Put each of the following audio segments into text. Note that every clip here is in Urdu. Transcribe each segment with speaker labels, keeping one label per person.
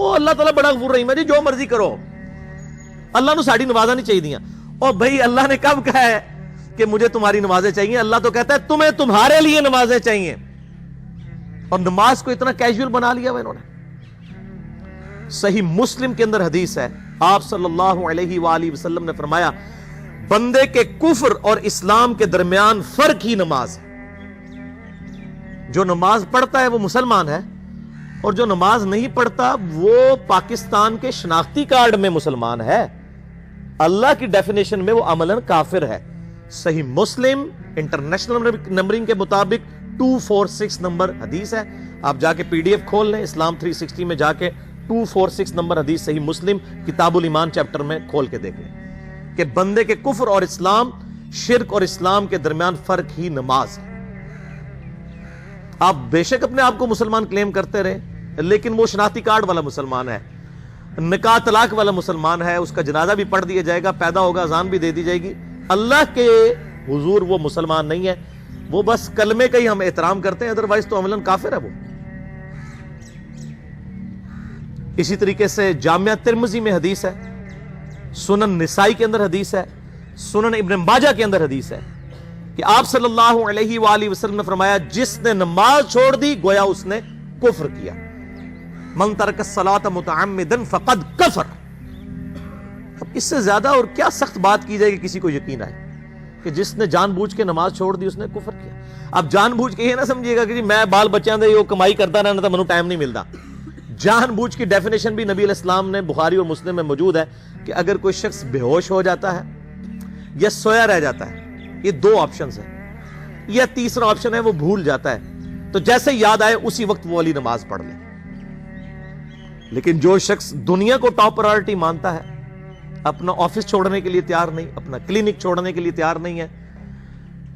Speaker 1: اللہ تعالیٰ بڑا غفور رحیم ہے جی، جو مرضی کرو، اللہ نو ساڑی نمازاں نہیں چاہیے دیاں۔ اور بھائی اللہ نے کب کہا ہے کہ مجھے تمہاری نمازیں چاہیے؟ اللہ تو کہتا ہے تمہیں تمہارے لیے نمازیں چاہیے، اور نماز کو اتنا کیجول بنا لیا ہوا انہوں نے۔ صحیح مسلم کے اندر حدیث ہے، آپ صلی اللہ علیہ وآلہ وسلم نے فرمایا بندے کے کفر اور اسلام کے درمیان فرق ہی نماز ہے۔ جو نماز پڑھتا ہے وہ مسلمان ہے، اور جو نماز نہیں پڑھتا وہ پاکستان کے شناختی کارڈ میں مسلمان ہے، اللہ کی ڈیفینیشن میں وہ عملاً کافر ہے۔ صحیح مسلم انٹرنیشنل نمبرنگ کے مطابق 246 نمبر حدیث ہے۔ آپ جا کے پی ڈی ایف کھول لیں اسلام 360 میں، جا کے 246 نمبر حدیث صحیح مسلم کتاب الایمان چیپٹر میں کھول کے دیکھ لیں کہ بندے کے کفر اور اسلام، شرک اور اسلام کے درمیان فرق ہی نماز ہے۔ آپ بے شک اپنے آپ کو مسلمان کلیم کرتے رہے، لیکن وہ شناختی کارڈ والا مسلمان ہے، نکاح طلاق والا مسلمان ہے، اس کا جنازہ بھی پڑھ دیا جائے گا، پیدا ہوگا اذان بھی دے دی جائے گی، اللہ کے حضور وہ مسلمان نہیں ہے، وہ بس کلمے کا ہی ہم احترام کرتے ہیں، ادروائز تو عملاً کافر ہے وہ۔ اسی طریقے سے جامعہ ترمذی میں حدیث ہے، سنن نسائی کے اندر حدیث ہے، سنن ابن ماجہ کے اندر حدیث ہے کہ آپ صلی اللہ علیہ وآلہ وسلم نے فرمایا جس نے نماز چھوڑ دی گویا اس نے کفر کیا۔ من ترک الصلاۃ متعمدا فقد کفر۔ اب اس سے زیادہ اور کیا سخت بات کی جائے کہ کسی کو یقین آئے کہ جس نے جان بوجھ کے نماز چھوڑ دی اس نے کفر کیا۔ اب جان بوجھ کے یہ نہ سمجھیے گا کہ جی میں بال بچیاں دے یہ کمائی کرتا رہنا تھا، منو ٹائم نہیں ملتا۔ جان بوجھ کی ڈیفینیشن بھی نبی علیہ السلام نے بخاری اور مسلم میں موجود ہے کہ اگر کوئی شخص بے ہوش ہو جاتا ہے یا سویا رہ جاتا ہے، یہ دو آپشنز ہیں، یا تیسرا آپشن ہے وہ بھول جاتا ہے، تو جیسے یاد آئے اسی وقت وہ والی نماز پڑھ لے۔ لیکن جو شخص دنیا کو ٹاپ پرائورٹی مانتا ہے، اپنا آفس چھوڑنے کے لیے تیار نہیں، اپنا کلینک چھوڑنے کے لیے تیار نہیں ہے،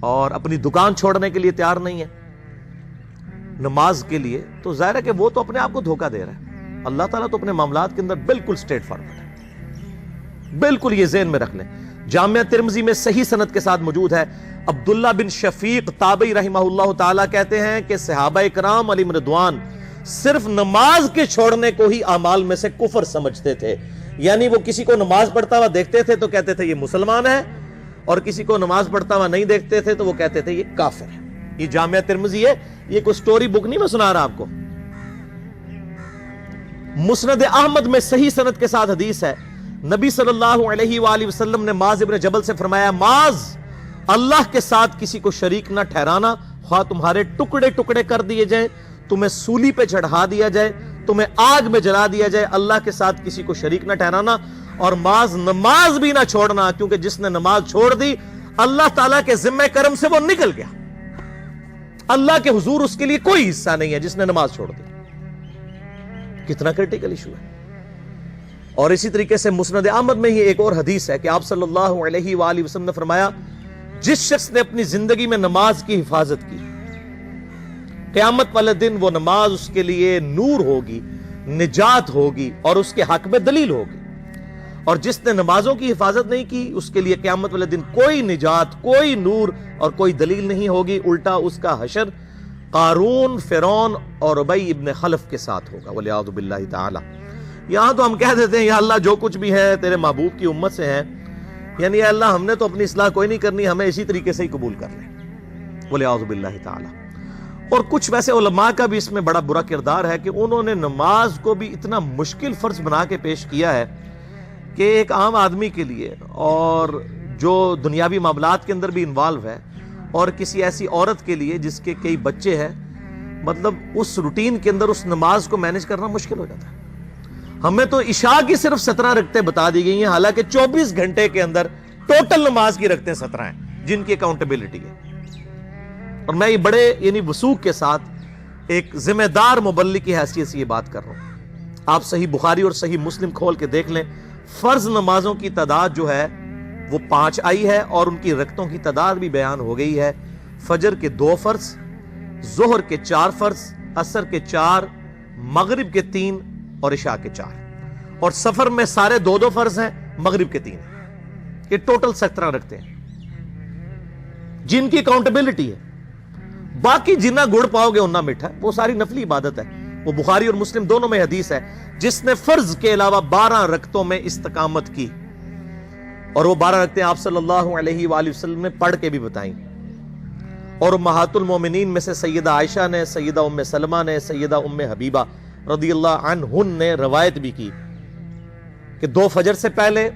Speaker 1: اور اپنی دکان چھوڑنے کے لیے تیار نہیں ہے نماز کے لیے، تو ظاہر ہے کہ وہ تو اپنے آپ کو دھوکہ دے رہا ہے۔ اللہ تعالیٰ تو اپنے معاملات کے اندر بالکل سٹریٹ فارورڈ ہے، بالکل یہ ذہن میں رکھ لیں۔ جامعہ ترمذی میں صحیح سند کے ساتھ موجود ہے، عبداللہ بن شفیق تابعی رحمہ اللہ تعالیٰ کہتے ہیں کہ صحابہ کرام علیہم رضوان صرف نماز کے چھوڑنے کو ہی اعمال میں سے کفر سمجھتے تھے، یعنی وہ کسی کو نماز پڑھتا ہوا دیکھتے تھے تو کہتے تھے یہ مسلمان ہے، اور کسی کو نماز پڑھتا ہوا نہیں دیکھتے تھے تو وہ کہتے تھے یہ کافر ہے۔ یہ جامعہ ترمذی ہے، یہ کوئی سٹوری بک نہیں میں سنا رہا آپ کو۔ مسند احمد میں صحیح سند کے ساتھ حدیث ہے، نبی صلی اللہ علیہ وآلہ وسلم نے معاذ ابن جبل سے فرمایا معاذ اللہ کے ساتھ کسی کو شریک نہ ٹھہرانا، خواہ تمہارے ٹکڑے ٹکڑے کر دیے جائیں، تمہیں سولی پہ چڑھا دیا جائے، تمہیں آگ میں جلا دیا جائے، اللہ کے ساتھ کسی کو شریک نہ ٹھہرانا، اور معاذ نماز بھی نہ چھوڑنا، کیونکہ جس نے نماز چھوڑ دی اللہ تعالیٰ کے ذمہ کرم سے وہ نکل گیا، اللہ کے حضور اس کے لیے کوئی حصہ نہیں ہے جس نے نماز چھوڑ دی۔ کتنا کرٹیکل ایشو ہے۔ اور اسی طریقے سے مسند احمد میں یہ ایک اور حدیث ہے کہ آپ صلی اللہ علیہ وآلہ وسلم نے فرمایا جس شخص نے اپنی زندگی میں نماز کی حفاظت کی، قیامت والے دن وہ نماز اس کے لیے نور ہوگی، نجات ہوگی، اور اس کے حق میں دلیل ہوگی، اور جس نے نمازوں کی حفاظت نہیں کی اس کے لیے قیامت والے دن کوئی نجات، کوئی نور اور کوئی دلیل نہیں ہوگی، الٹا اس کا حشر قارون، فرعون اور ابی ابن خلف کے ساتھ ہوگا، والعیاذ باللہ تعالی۔ یہاں تو ہم کہہ دیتے ہیں یا اللہ جو کچھ بھی ہے تیرے محبوب کی امت سے ہیں، یعنی اے اللہ ہم نے تو اپنی اصلاح کوئی نہیں کرنی، ہمیں اسی طریقے سے ہی قبول کر لیں، والعیاذ باللہ تعالی۔ اور کچھ ویسے علماء کا بھی اس میں بڑا برا کردار ہے کہ انہوں نے نماز کو بھی اتنا مشکل فرض بنا کے پیش کیا ہے کہ ایک عام آدمی کے لیے، اور جو دنیاوی معاملات کے اندر بھی انوالو ہے، اور کسی ایسی عورت کے لیے جس کے کئی بچے ہیں، مطلب اس روٹین کے اندر اس نماز کو مینج کرنا مشکل ہو جاتا ہے۔ ہمیں تو عشاء کی صرف 17 رکعتیں بتا دی گئی ہیں، حالانکہ 24 گھنٹے کے اندر ٹوٹل نماز کی رکعتیں 17 ہیں جن کی اکاؤنٹیبلٹی ہے۔ اور میں یہ بڑے یعنی وثوق کے ساتھ ایک ذمہ دار مبلغ کی حیثیت سے یہ بات کر رہا ہوں۔ آپ صحیح بخاری اور صحیح مسلم کھول کے دیکھ لیں، فرض نمازوں کی تعداد جو ہے وہ 5 آئی ہے، اور ان کی رکعتوں کی تعداد بھی بیان ہو گئی ہے۔ فجر کے 2 فرض، ظہر کے 4 فرض، عصر کے 4، مغرب کے 3 اور عشاء کے 4، اور سفر میں سارے 2 فرض ہیں، مغرب کے 3 ہیں۔ یہ ٹوٹل 17 رکھتے ہیں جن کی اکاؤنٹیبلٹی ہے۔ باقی جنہ گڑ پاؤ گے انہ میٹھا، وہ ساری نفلی عبادت ہے، وہ بخاری اور مسلم دونوں میں حدیث ہے، جس نے فرض کے علاوہ 12 رکعتوں میں استقامت کی، اور وہ 12 رکعتیں آپ صلی اللہ علیہ وآلہ وسلم نے پڑھ کے بھی بتائیں، اور امہات المومنین میں سے سیدہ عائشہ نے، سیدہ ام سلمہ نے، سیدہ ام حبیبہ رضی اللہ عنہن نے روایت بھی کی کہ 2 فجر سے پہلے،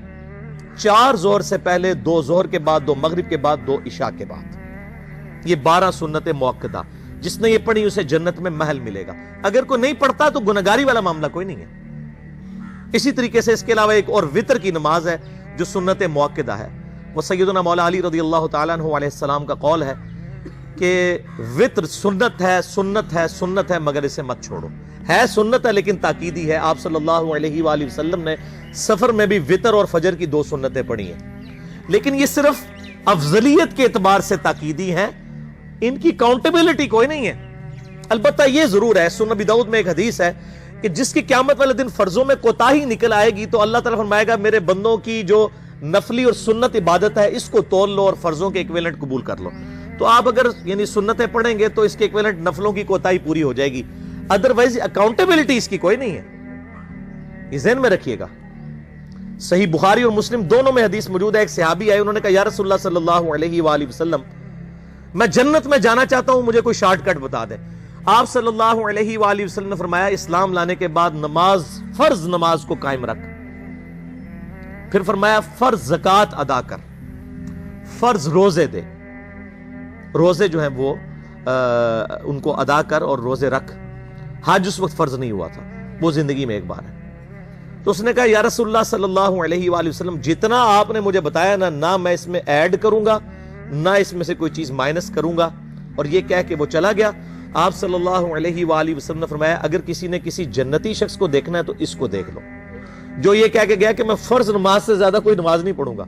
Speaker 1: 4 ظہر سے پہلے، 2 ظہر کے بعد، 2 مغرب کے بعد، 2 عشاء کے بعد، یہ 12 سنت موقدہ، جس نے یہ پڑھی اسے جنت میں محل ملے گا۔ اگر کوئی نہیں پڑھتا تو گنہگاری والا معاملہ کوئی نہیں ہے۔ اسی طریقے سے اس کے علاوہ ایک اور وطر کی نماز ہے جو سنت موقدہ ہے، وہ سیدنا مولا علی رضی اللہ تعالیٰ عنہ علیہ السلام کا قول ہے کہ وطر سنت ہے، سنت ہے، سنت ہے، مگر اسے مت چھوڑو۔ ہے سنت ہے لیکن تاکیدی ہے۔ آپ صلی اللہ علیہ وآلہ وسلم نے سفر میں بھی وطر اور فجر کی 2 سنتیں پڑھی ہیں، لیکن یہ صرف افضلیت کے اعتبار سے تاکیدی ہیں، ان کی کاؤنٹیبلٹی کوئی نہیں ہے۔ البتہ یہ ضرور ہے، سنن ابی داؤد میں ایک حدیث ہے کہ جس کی قیامت والے دن فرضوں میں کوتاہی نکل آئے گی تو اللہ تعالیٰ فرمائے گا میرے بندوں کی جو نفلی اور سنت عبادت ہے اس کو تول لو اور فرضوں کے ایکویلنٹ قبول کر لو۔ تو آپ اگر یعنی سنتیں پڑھیں گے تو اس کے ایکویلنٹ نفلوں کی کوتاہی پوری ہو جائے گی، ادروائز اکاؤنٹیبلٹی اس کی کوئی نہیں ہے، یہ ذہن میں رکھیے گا۔ صحیح بخاری اور مسلم دونوں میں حدیث موجود ہے، ایک صحابی آئے، انہوں نے کہا یا رسول اللہ صلی اللہ علیہ وآلہ وسلم میں جنت میں جانا چاہتا ہوں، مجھے کوئی شارٹ کٹ بتا دیں۔ آپ صلی اللہ علیہ وآلہ وسلم نے فرمایا اسلام لانے کے بعد نماز، فرض نماز کو قائم رکھ، پھر فرمایا فرض زکوٰۃ ادا کر، فرض روزے دے، روزے جو ہیں وہ ان کو ادا کر اور روزے رکھ۔ حج اس وقت فرض نہیں ہوا تھا، وہ زندگی میں ایک بار ہے۔ تو اس نے کہا یا رسول اللہ صلی اللہ علیہ وآلہ وسلم جتنا آپ نے مجھے بتایا نہ میں اس میں ایڈ کروں گا نہ اس میں سے کوئی چیز مائنس کروں گا، اور یہ کہہ کے وہ چلا گیا۔ آپ صلی اللہ علیہ وآلہ وسلم نے فرمایا اگر کسی نے کسی جنتی شخص کو دیکھنا ہے تو اس کو دیکھ لو، جو یہ کہہ کے گیا کہ میں فرض نماز سے زیادہ کوئی نماز نہیں پڑھوں گا،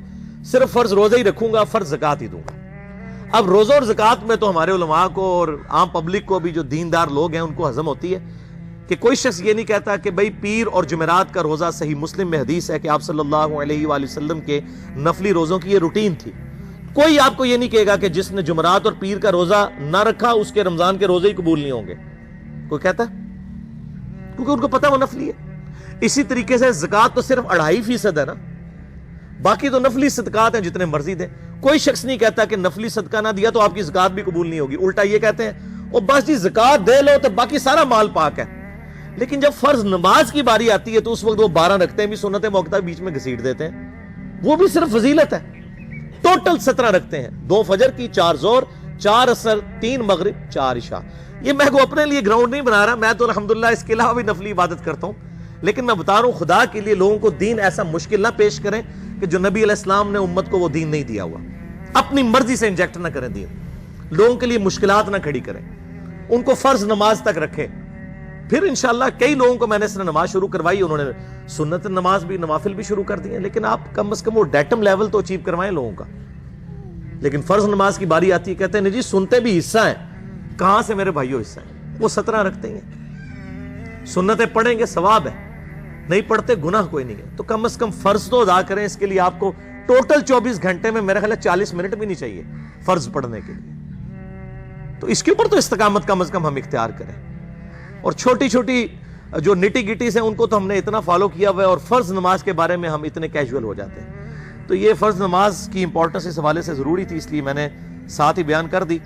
Speaker 1: صرف فرض روزہ ہی رکھوں گا، فرض زکوٰۃ ہی دوں گا۔ اب روزہ اور زکوٰۃ میں تو ہمارے علماء کو اور عام پبلک کو بھی جو دیندار لوگ ہیں ان کو ہضم ہوتی ہے کہ کوئی شخص یہ نہیں کہتا کہ بھئی پیر اور جمعرات کا روزہ، صحیح مسلم میں حدیث ہے کہ آپ صلی اللہ علیہ وآلہ وسلم کے نفلی روزوں کی یہ روٹین تھی۔ کوئی آپ کو یہ نہیں کہے گا کہ جس نے جمعرات اور پیر کا روزہ نہ رکھا اس کے رمضان کے روزے ہی قبول نہیں ہوں گے، کوئی کہتا ہے؟ کیونکہ ان کو پتہ وہ نفلی ہے۔ اسی طریقے سے زکوٰۃ تو صرف 2.5% ہے نا، باقی تو نفلی صدقات ہیں جتنے مرضی دیں۔ کوئی شخص نہیں کہتا کہ نفلی صدقہ نہ دیا تو آپ کی زکوٰۃ بھی قبول نہیں ہوگی، الٹا یہ کہتے ہیں اور بس جی زکوٰۃ دے لو تو باقی سارا مال پاک ہے۔ لیکن جب فرض نماز کی باری آتی ہے تو اس وقت وہ 12 رکھتے ہیں بھی سنت موقدہ بیچ میں گھسیٹ دیتے ہیں، وہ بھی صرف فضیلت ہے۔ ٹوٹل 17 رکھتے ہیں، 2 فجر کی، 4 ظہر، 4 عصر، 3 مغرب، 4 عشاء۔ یہ میں کو اپنے لیے گراؤنڈ نہیں بنا رہا، میں تو الحمدللہ اس کے علاوہ بھی نفلی عبادت کرتا ہوں، لیکن میں بتا رہا ہوں خدا کے لیے لوگوں کو دین ایسا مشکل نہ پیش کریں کہ جو نبی علیہ السلام نے امت کو وہ دین نہیں دیا ہوا، اپنی مرضی سے انجیکٹ نہ کریں دین، لوگوں کے لیے مشکلات نہ کھڑی کریں، ان کو فرض نماز تک رکھیں۔ پھر انشاءاللہ کئی لوگوں کو میں نے اس نے نماز شروع کروائی، انہوں نے سنت نماز بھی، نوافل بھی شروع کر دی ہیں، لیکن آپ کم از کم وہ ڈیٹم لیول تو اچیو کروائیں لوگوں کا۔ لیکن فرض نماز کی باری آتی ہے کہتے ہیں نہیں جی سنتے بھی حصہ ہیں، کہاں سے میرے بھائیوں حصہ ہیں؟ وہ 17 رکھتے ہیں، سنتیں پڑھیں گے ثواب ہے، نہیں پڑھتے گناہ کوئی نہیں ہے۔ تو کم از کم فرض تو ادا کریں، اس کے لیے آپ کو ٹوٹل 24 گھنٹے میں میرا خیال ہے 40 منٹ بھی نہیں چاہیے فرض پڑھنے کے لیے۔ تو اس کے اوپر تو استقامت کم از کم ہم اختیار کریں، اور چھوٹی چھوٹی جو نٹی گٹیز ہیں ان کو تو ہم نے اتنا فالو کیا ہوا ہے، اور فرض نماز کے بارے میں ہم اتنے کیجول ہو جاتے ہیں۔ تو یہ فرض نماز کی امپورٹنس اس حوالے سے ضروری تھی، اس لیے میں نے ساتھ ہی بیان کر دی۔